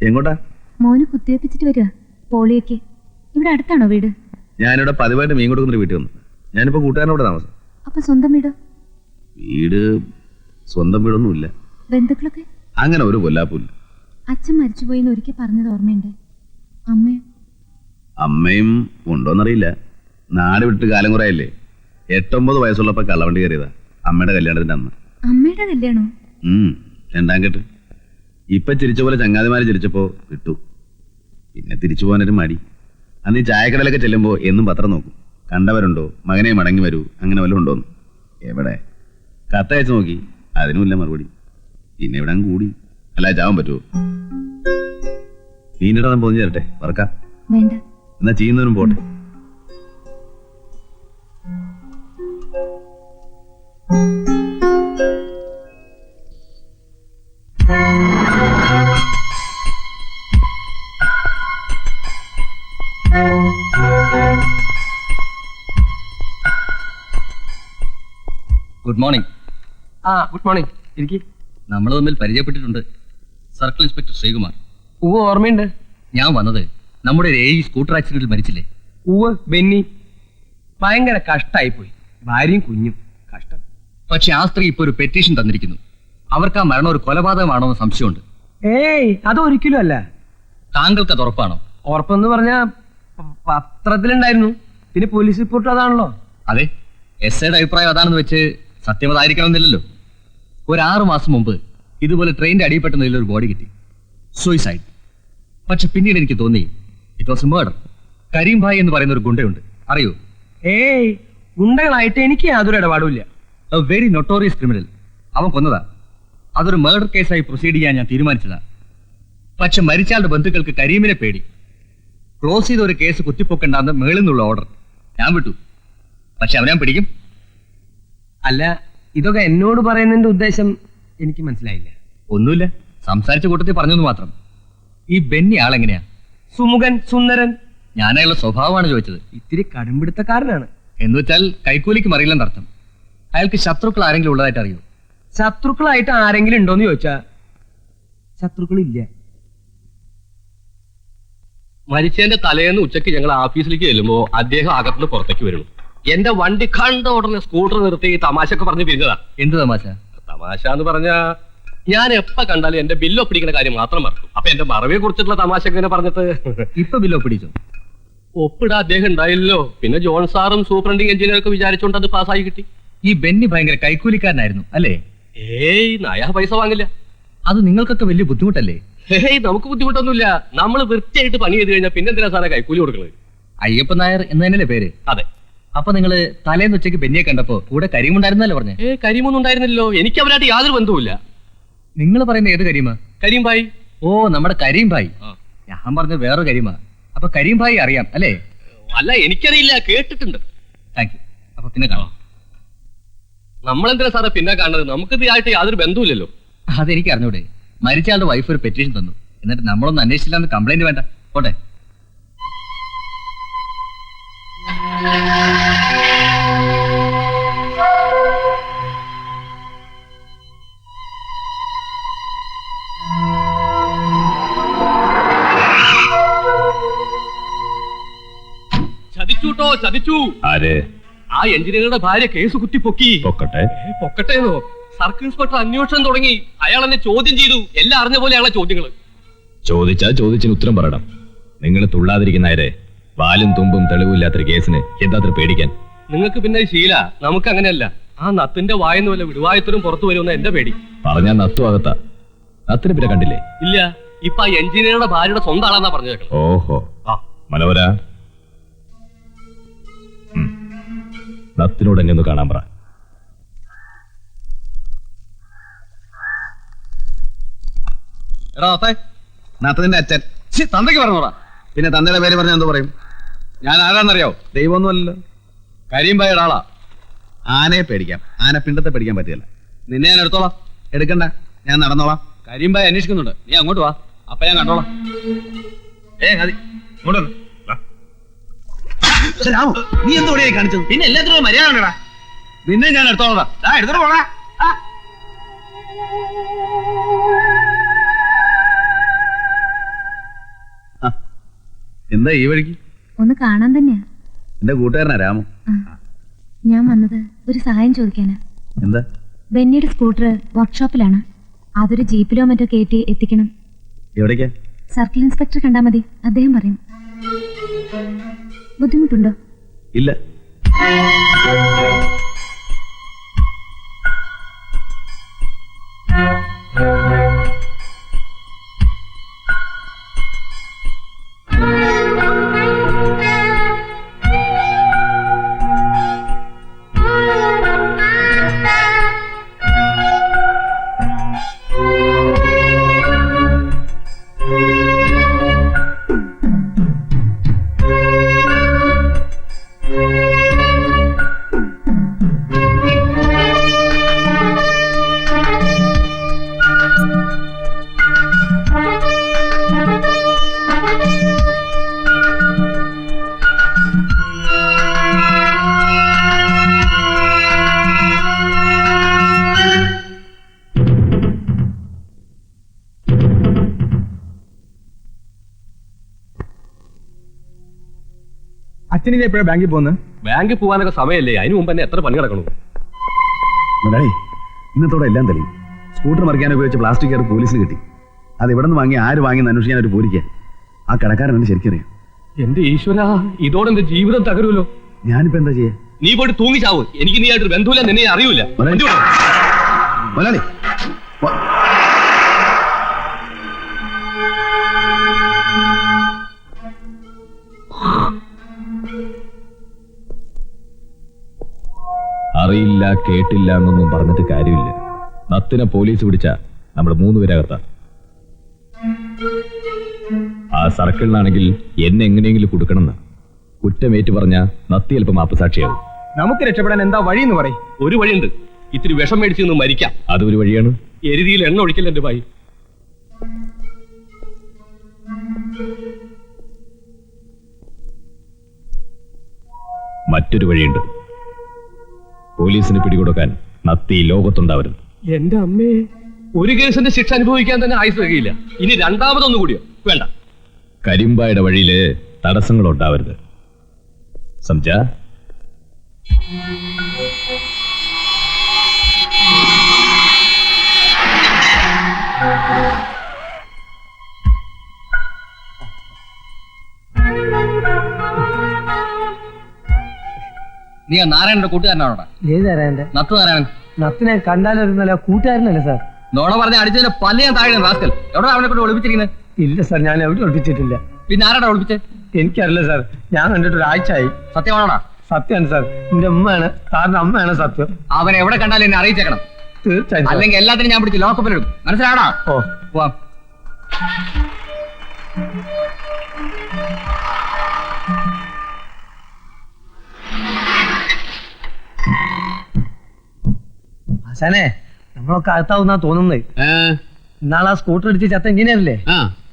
എങ്ങോട്ടാ? മോന് കുത്തിവെപ്പിച്ചിട്ട് വരിക, പോളിയൊക്കെ. ഇവിടെ അടുത്താണോ വീട്? ഞാനിവിടെ പതിവായിട്ട് മീൻ കൊടുക്കുന്നൊരു വീട്ടിൽ വന്നു. ഞാനിപ്പോ കൂട്ടുകാരനോട് താമസം. അപ്പൊ സ്വന്തം വീട്? വീട് സ്വന്തം വീടൊന്നുമില്ല. ബന്ധുക്കളൊക്കെ? അങ്ങനെ ഒരു കൊല്ലാപ്പില്ല. അച്ഛൻ മരിച്ചുപോയിന്ന് ഒരിക്കൽ പറഞ്ഞത് ഓർമ്മയുണ്ട്. അമ്മയോ? അമ്മയും ഉണ്ടോന്നറിയില്ല. നാട് വിട്ട് കാലം കുറയല്ലേ. 8-9 വയസ്സുള്ളപ്പോ കള്ളവണ്ടി കയറിയതാ അമ്മയുടെ കല്യാണത്തിന്റെ അന്ന്. അമ്മയുടെ കല്യാണോ? രണ്ടാം കെട്ട്. ഇപ്പൊ ചിരിച്ച പോലെ ചങ്ങാതിമാര് ചിരിച്ചപ്പോ വിട്ടു. പിന്നെ തിരിച്ചു പോകാനൊരു മടി. അന്ന് ഈ ചായക്കടയിലൊക്കെ ചെല്ലുമ്പോ എന്നും പത്രം നോക്കും. കണ്ടവരുണ്ടോ, മകനെ മടങ്ങി വരൂ, അങ്ങനെ വല്ലതും ഉണ്ടോന്ന്. എവിടെ? കത്തയച്ചു നോക്കി, അതിനുമില്ല മറുപടി. പിന്നെ ഇവിടെ കൂടി. അല്ല, ചാവാൻ പറ്റുമോ? മീനിടാൻ പോന്നു ചേരട്ടെ, വറക്കാം. വേണ്ട. എന്നാ ചെയ്യുന്നവനും പോട്ടെ. Good morning. Good morning. ഇരിക്കി. നമ്മൾ തമ്മിൽ പരിചയപ്പെട്ടിട്ടുണ്ട്. Circle inspector Sreekumar. ഉവ്വ്, ഓർമ്മയുണ്ട്. ഞാൻ വന്നത് നമ്മുടെ ഒരു സ്കൂട്ടർ ആക്സിഡന്റിൽ മരിച്ചില്ലേ? ഉവ്വ്, ബെന്നി. ഭയങ്കര കഷ്ടായി പോയി. ഭാര്യയും കുഞ്ഞും കഷ്ടം. പക്ഷെ ആ സ്ത്രീ ഇപ്പൊ ഒരു പെറ്റീഷൻ തന്നിരിക്കുന്നു. അവർക്ക് ആ മരണം ഒരു കൊലപാതകമാണോ എന്ന് സംശയമുണ്ട്. ഏയ്, അതൊരിക്കലും അല്ല. താങ്കൾക്ക് അത് ഉറപ്പാണോ? ഉറപ്പെന്ന് പറഞ്ഞ പത്രത്തിലുണ്ടായിരുന്നു. പിന്നെ പോലീസ് റിപ്പോർട്ട് അതാണല്ലോ. അതെ, എസ്ഐയുടെ അഭിപ്രായം അതാണെന്ന് വെച്ച് സത്യം അതായിരിക്കണമെന്നില്ലല്ലോ. ഒരു 6 മാസം മുമ്പ് ഇതുപോലെ ട്രെയിനിന്റെ അടിയിൽപ്പെട്ട നിലയിൽ ഒരു ബോഡി കിട്ടി. സൂയിസൈഡ്. പക്ഷെ പിന്നീട് എനിക്ക് തോന്നി it was a murder. Karim bhai എന്ന് പറയുന്ന ഒരു ഗുണ്ടയുണ്ട്, അറിയോ? ഏയ്, ഗുണ്ടകളായിട്ട് എനിക്ക് യാതൊരു ഇടപാടുമില്ല. A very notorious criminal. അവൻ കൊന്നതാ. അതൊരു മർഡർ കേസായി പ്രൊസീഡ് ചെയ്യാൻ ഞാൻ തീരുമാനിച്ചതാ. പക്ഷെ മരിച്ചയാളുടെ ബന്ധുക്കൾക്ക് കരീമിനെ പേടി. ക്ലോസ് ചെയ്ത ഒരു കേസ് കുത്തിപ്പൊക്കണ്ടെന്ന് മേളിൽ നിന്നുള്ള ഓർഡർ. ഞാൻ വിട്ടു. പക്ഷെ അവനെ പിടിക്കും. അല്ല, ഇതൊക്കെ എന്നോട് പറയുന്നതിന്റെ ഉദ്ദേശം എനിക്ക് മനസ്സിലായില്ല. ഒന്നുമില്ല, സംസാരിച്ച കൂട്ടത്തിൽ പറഞ്ഞെന്ന് മാത്രം. ഈ ബെന്നി ആളെങ്ങനെയാ? സുമുഖൻ, സുന്ദരൻ. ഞാൻ അയാളുടെ സ്വഭാവമാണ് ചോദിച്ചത്. ഇത്തിരി കടുംപിടുത്തക്കാരനാണ്. എന്ന് വെച്ചാൽ കൈക്കൂലിക്ക് മറിയില്ലെന്നർത്ഥം. അയാൾക്ക് ശത്രുക്കൾ ആരെങ്കിലും ഉള്ളതായിട്ട് അറിയോ? ശത്രുക്കളായിട്ട് ആരെങ്കിലും ഉണ്ടോന്ന് ചോദിച്ചാ ശത്രുക്കളില്ല. മരിച്ചതിന്റെ തലേന്ന് ഉച്ചയ്ക്ക് ഞങ്ങൾ ഓഫീസിലേക്ക് ചെല്ലുമ്പോ അദ്ദേഹം അകത്തുനിന്ന് പുറത്തേക്ക് വരുന്നു. എന്റെ വണ്ടി കണ്ട ഉടനെ സ്കൂട്ടർ നിർത്തി തമാശക്ക് പറഞ്ഞ് പിരിഞ്ഞതാ. എന്ത് തമാശ? തമാശ എന്ന് പറഞ്ഞാ ഞാൻ എപ്പ കണ്ടാലും എന്റെ ബില്ല് ഒപ്പിടിക്കുന്ന കാര്യം മാത്രം മറക്കും. അപ്പൊ എന്റെ മറവിയെ കുറിച്ചിട്ടുള്ള തമാശ ഇങ്ങനെ പറഞ്ഞിട്ട് ഇപ്പൊ ബില്ല് ഒപ്പിടിച്ചോ? ഒപ്പിടാ അദ്ദേഹം ഉണ്ടായില്ലോ. പിന്നെ ജോൺ സാറും സൂപ്രണ്ടിങ് എഞ്ചിനീയറൊക്കെ വിചാരിച്ചോണ്ട് അത് പാസ്സായി കിട്ടി. ഈ ബെന്നി ഭയങ്കര കൈക്കൂലിക്കാരനായിരുന്നു അല്ലേ? ഏയ്, നയാ പൈസ വാങ്ങില്ല. അത് നിങ്ങൾക്കൊക്കെ വലിയ ബുദ്ധിമുട്ടല്ലേ? ഏയ്, നമുക്ക് ബുദ്ധിമുട്ടൊന്നുമില്ല. നമ്മൾ വൃത്തിയായിട്ട് പണി ചെയ്ത് കഴിഞ്ഞാൽ പിന്നെ എന്തിനാ സാറേ കൈക്കൂലി കൊടുക്കുന്നത്? അയ്യപ്പൻ നായർ എന്ന് തന്നെയല്ലേ പേര്? അതെ. അപ്പൊ നിങ്ങള് തലേന്ന് ഉച്ചയ്ക്ക് ബെന്നിയെ കണ്ടപ്പോ കൂടെ കരീമുണ്ടായിരുന്നല്ലേ പറഞ്ഞേ? കരീമൊന്നും ഉണ്ടായിരുന്നില്ലല്ലോ. എനിക്ക് അവരായിട്ട് യാതൊരു ബന്ധവുമില്ല. നിങ്ങൾ പറയുന്ന ഏത് കരീമ? കരീം ഭായി. ഓ, നമ്മുടെ കരീം ഭായി. ഞാൻ പറഞ്ഞ വേറൊരു കരീമ. അപ്പൊ കരീം ഭായി അറിയാം അല്ലേ? അല്ല, എനിക്കറിയില്ല, കേട്ടിട്ടുണ്ട്. Thank you. അപ്പൊ പിന്നെ കാണാം. നമ്മളെന്തിനാ സാറേ പിന്നെ കാണുന്നത്? നമുക്ക് ഇതായിട്ട് യാതൊരു ബന്ധവുമില്ലല്ലോ. അതെനിക്ക് അറിഞ്ഞൂടെ. മരിച്ചയാളുടെ വൈഫ് ഒരു പെറ്റീഷൻ തന്നു. എന്നിട്ട് നമ്മളൊന്നും അന്വേഷിച്ചില്ലാന്ന് കംപ്ലൈന്റ് വേണ്ട. പോട്ടെ. ചതിച്ചൂട്ടോ, ചതിച്ചു. ആര്? ആ എഞ്ചിനീയറുടെ ഭാര്യ കേസ് കുത്തിപ്പൊക്കി. പൊക്കട്ടേന്നോ? സർക്കിൾ ഇൻസ്പെക്ടർ അന്വേഷണം തുടങ്ങി. അയാൾ എന്നെ ചോദ്യം ചെയ്തു. എല്ലാം അറിഞ്ഞ പോലെ അയാളെ ചോദ്യങ്ങള്. ചോദിച്ചാ ചോദിച്ചിന് ഉത്തരം പറയണം. നിങ്ങൾ തുള്ളാതിരിക്കുന്നവരെ പാലും തുമ്പും തെളിവില്ലാത്തൊരു കേസിന് എന്താത്ര പേടിക്കാൻ? നിങ്ങൾക്ക് പിന്നെ ശീല, നമുക്ക് അങ്ങനെയല്ല. ആ നത്തിന്റെ വായെന്ന് വല്ല വിടുവായത്തിനും പുറത്തു വരുമെന്ന എന്റെ പേടി. പറഞ്ഞാ നത്തു അകത്താ. നത്തിന് പിന്നെ കണ്ടില്ലേ? ഇല്ല, ഇപ്പൊ ആ എഞ്ചിനീയറുടെ ഭാര്യയുടെ സ്വന്തം ആളാന്നാ പറഞ്ഞു കേൾക്കണം. ഓഹോ, മനോഹര, നത്തിനോട് എന്നെ ഒന്ന് കാണാൻ പറ. നത്തതിന്റെ അച്ഛൻ. തന്തയ്ക്ക് പറഞ്ഞോടാ. പിന്നെ തന്തയുടെ പേര് പറഞ്ഞാൽ എന്തോ പറയും? ഞാൻ ആരാന്നറിയോ? ദൈവമൊന്നുമല്ലല്ലോ. കരീം ഭായിയുടെ ആളാ. ആനയെ പേടിക്കാം, ആന പിണ്ടത്തെ പേടിക്കാൻ പറ്റില്ല. നിന്നെ ഞാൻ എടുത്തോളാം. എടുക്കണ്ട, ഞാൻ നടന്നോളാം. കരീം ഭായി അന്വേഷിക്കുന്നുണ്ട്. നീ അങ്ങോട്ട് വാ, അപ്പൊ ഞാൻ കണ്ടോളാം. മതി, ഇങ്ങോട്ട്. നീ എന്തോടെയായി കാണിച്ചത്? പിന്നെ എല്ലാത്തിനും മര്യാദ ഉണ്ടടാ. നിന്നെ ഞാൻ എടുത്തോളാം. എടുത്തിട്ട് പോടാ. എന്താ ഈ വഴിക്ക്? ഒന്ന് കാണാൻ തന്നെയാ. എന്റെ കൂട്ടുകാരനാ രാമു. ഞാൻ വന്നത് ഒരു സഹായം ചോദിക്കാനാ. എന്താ? ബെന്നിയുടെ സ്കൂട്ടർ വർക്ക്ഷോപ്പിലാണ്. അതൊരു ജീപ്പിലോ മറ്റോ കയറ്റി എത്തിക്കണം. എവിടേക്കാ? സർക്കിൾ ഇൻസ്പെക്ടർ കണ്ടാൽ മതി, അദ്ദേഹം പറയും. ബുദ്ധിമുട്ടുണ്ടോ? ഇല്ല. അച്ഛനിത് എപ്പോഴാണ് ബാങ്കിൽ പോകുന്നത്? ബാങ്കിൽ പോകാനൊക്കെ സമയമല്ലേ, അതിന് മുമ്പ് തന്നെ എത്ര പണി കിടക്കണു. മുതലാളി, ഇന്നത്തോടെ എല്ലാം തെളിയും. സ്കൂട്ടർ മറിക്കാൻ ഉപയോഗിച്ച പ്ലാസ്റ്റിക് കയർ പോലീസിന് കിട്ടി. അത് എവിടെ നിന്ന് വാങ്ങി, ആര് വാങ്ങിയെന്ന് അന്വേഷിക്കാൻ ഒരു പോലിക്കാൻ. ആ കടക്കാരനെ ശരിക്കറിയാം. എന്റെ ഈശ്വര, ഇതോടെ എന്റെ ജീവിതം തകരുമല്ലോ. ഞാനിപ്പോ എന്താ ചെയ്യാ? നീ പോയിട്ട് തൂങ്ങിച്ചാവൂ. എനിക്ക് നീ ആയിട്ട് ബന്ധുവില്ല, നിന്നെ അറിയൂല. മുതലാളി, അറിയില്ല കേട്ടില്ല എന്നൊന്നും പറഞ്ഞിട്ട് കാര്യമില്ല. നത്തിനെ പോലീസ് പിടിച്ച നമ്മൾ 3 പേരകത്താ. ആ സർക്കിളിനാണെങ്കിൽ എന്നെ എങ്ങനെയെങ്കിലും കൊടുക്കണമെന്ന് കുറ്റമേറ്റ് പറഞ്ഞ നത്തി ചിലപ്പോൾ മാപ്പസാക്ഷിയാവും. നമുക്ക് രക്ഷപ്പെടാൻ എന്താ വഴിയെന്ന് പറയും. ഒരു വഴിയുണ്ട്, ഇത്തിരി വിഷം മേടിച്ച് നിന്ന് മരിക്കാം. അതൊരു വഴിയാണ്. എരുതിയിൽ എണ്ണ ഒഴിക്കല്ല എന്റെ ഭായി. മറ്റൊരു വഴിയുണ്ട്. പോലീസിന് പിടികൊടുക്കാൻ നത്തി ലോകത്തുണ്ടാവരുത്. എന്റെ അമ്മേ, ഒരു കേസിന്റെ ശിക്ഷ അനുഭവിക്കാൻ തന്നെ ആയുസ് കഴിയില്ല. ഇനി രണ്ടാമതൊന്നു കൂടിയോ? വേണ്ട. കരിമ്പായുടെ വഴിയില് തടസ്സങ്ങൾ ഉണ്ടാവരുത്. സംജ, നീ ആ നാരായണന്റെ കൂട്ടുകാരനാണോടാ? ഏത് നാരായണന്റെ? നത്തു നാരായണൻ. നത്തിനെ കണ്ടാലൊരുന്നല്ല കൂട്ടുകാരനല്ലേ സാർ? നോണ പറഞ്ഞ അടിച്ചതിന്റെ പല ഞാൻ താഴെ റാസ്കൽ. എവിടെ അവനെ കൊണ്ട് ഒളിപ്പിച്ചിരിക്കുന്നത്? ഇല്ല സാർ, ഞാൻ എവിടെ ഒളിപ്പിച്ചിട്ടില്ല. പിന്നെ ആരാടാ ഒളിപ്പിച്ചേ? എനിക്കറിയില്ല സാർ, ഞാൻ കണ്ടിട്ട് ഒരാഴ്ചയായി. സത്യമാണോടാ? സത്യമാണ് സാർ, എന്റെ ഉമ്മയാണ് സാറിന്റെ അമ്മയാണ് സത്യം. അവനെ എവിടെ കണ്ടാലും എന്നെ അറിയിച്ചേക്കണം. തീർച്ചയായും. അല്ലെങ്കിൽ എല്ലാത്തിനും ഞാൻ പിടിച്ച് ലോക്കപ്പിലിടും. മനസ്സിലാടാ? ഓ, പോവാം. ആശാനെ, നമ്മളൊക്കെ അകത്താവുന്നാ തോന്നുന്നത്. ഇന്നാളാ സ്കൂട്ടർ അടിച്ച് ചത്ത എഞ്ചിനീയറല്ലേ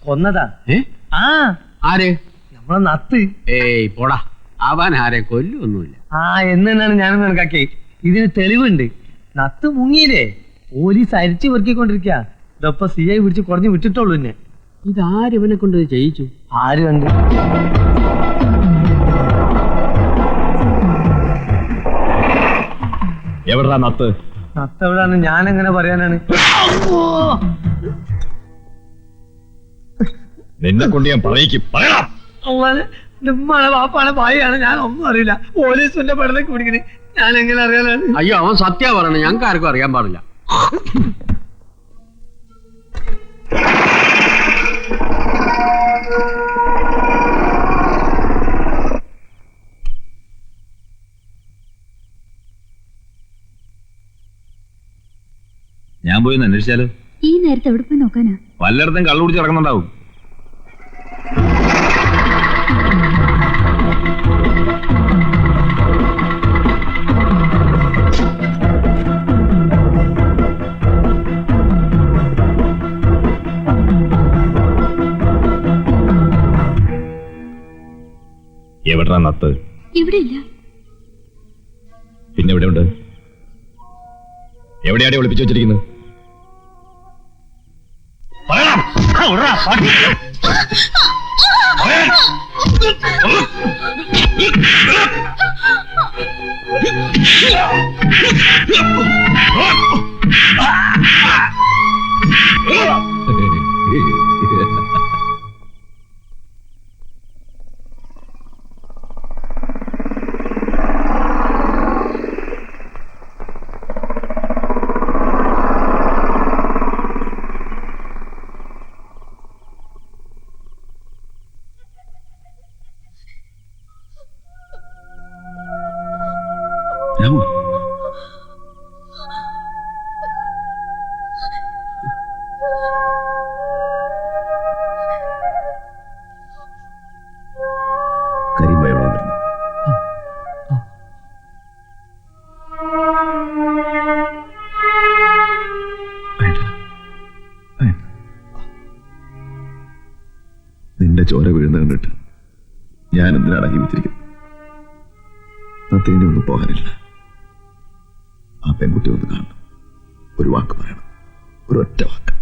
കൊന്നതാ. ആ, ആര്? നമ്മളെ നത്ത്. ഏയ് പോടാ, അവൻ ആരെ കൊല്ലൊന്നുമില്ല. ആ എന്ന് തന്നെയാണ് ഞാനും കണക്കാക്കി. ഇതിന് തെളിവുണ്ട്. നത്ത് മുങ്ങിയില്ലേ, പോലീസ് അരിച്ചു പെറുക്കിക്കൊണ്ടിരിക്കുക. ഇതപ്പൊ CI പിടിച്ച് കുറഞ്ഞ് വിട്ടിട്ടുള്ളൂ. എന്നെ ഇതാര് ഇവനെ കൊണ്ട് ചെയ്യിച്ചു? ആര് കണ്ട്? എവിടാ നത്ത്? നത്ത് എവിടാണ്? ഞാൻ എങ്ങനെ പറയാനാണ്? നിന്നെ കൊണ്ട് ഞാൻ പറയിക്കും. പറയണം. ഉമ്മാണ് വാപ്പാണ് ഭായിയാണ്, ഞാൻ ഒന്നും അറിയില്ല. പോലീസിന്റെ പടലേക്ക് പിടിക്കണേ, ഞാൻ എങ്ങനെ അറിയാനാണ്? അയ്യോ, അവൻ സത്യ പറയണേ, ഞങ്ങൾക്ക് ആർക്കും അറിയാൻ പാടില്ല. ഞാൻ പോയി ഒന്ന് അന്വേഷിച്ചാലോ? ഈ നേരത്തെ എവിടെ പോയി നോക്കാനാ? വല്ലയിടത്തും കള്ളു കുടിച്ച് ഇറങ്ങുന്നുണ്ടാവും. എവിടാ നത്ത്? ഇവിടെ ഇല്ല. പിന്നെ എവിടെയുണ്ട്? എവിടെയാണ് ഒളിപ്പിച്ചു വെച്ചിരിക്കുന്നത്? പറയണം. രാമു, കരിമ്പ എവിടെ വന്നിരുന്നു? നിന്റെ ചോര വീഴുന്ന കണ്ടിട്ട് ഞാൻ എന്തിനാണ് ജീവിച്ചിരിക്കുന്നത്? നത്തിനെ ഒന്നും പോകാനില്ല. ആ പെൺകുട്ടി ഒന്ന് കാണണം, ഒരു വാക്ക് പറയണം, ഒരു ഒറ്റ വാക്ക്.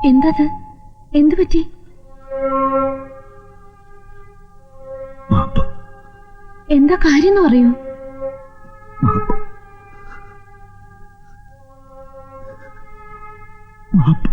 എന്തത്? എന്തു പറ്റി? എന്താ കാര്യം എന്ന് പറയൂ. മാപ്പ്